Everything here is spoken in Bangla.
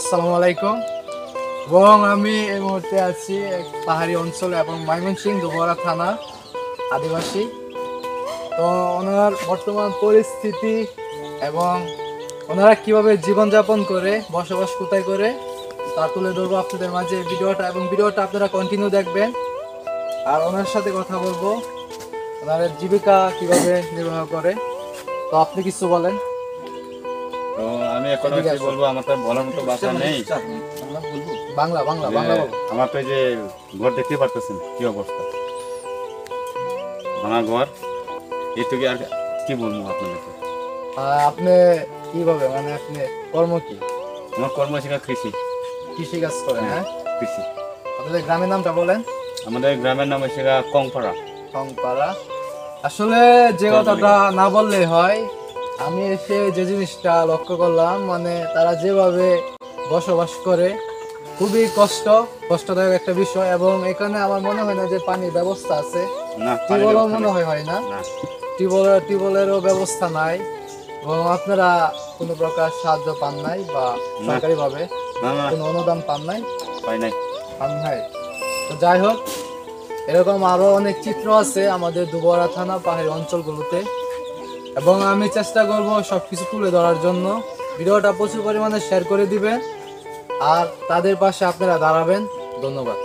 আসসালামু আলাইকুম। এবং আমি এই মুহূর্তে আছি এক পাহাড়ি অঞ্চল এবং ময়মনসিংহ দুবরা থানা আদিবাসী। তো ওনার বর্তমান পরিস্থিতি এবং ওনারা কিভাবে জীবনযাপন করে, বসবাস কোথায় করে, তা তুলে ধরবো আপনাদের মাঝে ভিডিওটা, এবং ভিডিওটা আপনারা কন্টিনিউ দেখবেন। আর ওনার সাথে কথা বলবো ওনার জীবিকা কিভাবে নির্বাহ করে। তো আপনি কিছু বলেন। তো আমি এখন এদিকে কি আসো। বলবো, আমার তো বলার মতো ভাষা নেই। বাংলা বাংলা বাংলা বলো। আমার তো এই যে ঘর দেখতে পারতেছেন কি অবস্থা, ভাঙা ঘর, এইটুকু। আর কি বলবো আপনাদেরকে? আপনি কিভাবে, মানে আপনি কর্ম কি? আমার কর্মশিক্ষা কৃষি। কৃষি কাজ করেন? হ্যাঁ, কৃষি। আপনাদের গ্রামের নামটা বলেন। আমাদের গ্রামের নাম হচ্ছে কংপাড়া। টংপাড়া। আসলে যে কথাটা না বললেই হয়, আমি এসে যে জিনিসটা লক্ষ্য করলাম, মানে তারা যেভাবে বসবাস করে, খুবই কষ্টদায়ক একটা বিষয়। এবং এখানে আমার মনে হয় না যে পানির ব্যবস্থা আছে। না, টিউবওয়েলও মনে হয় না। না। টিউবওয়েলেরও ব্যবস্থা নাই, এবং আপনারা কোনো প্রকার সাহায্য পান নাই বা সরকারি ভাবে না, না, কোনো অনুদান পান নাই? পাই নাই। পান নাই। তো যাই হোক, এরকম আরো অনেক চিত্র আছে আমাদের দুবরা থানা পাহাড়ি অঞ্চলগুলোতে, এবং আমি চেষ্টা করব সবকিছু তুলে ধরার জন্য। ভিডিওটা প্রচুর পরিমাণে শেয়ার করে দিবেন আর তাদের পাশে আপনারা দাঁড়াবেন। ধন্যবাদ।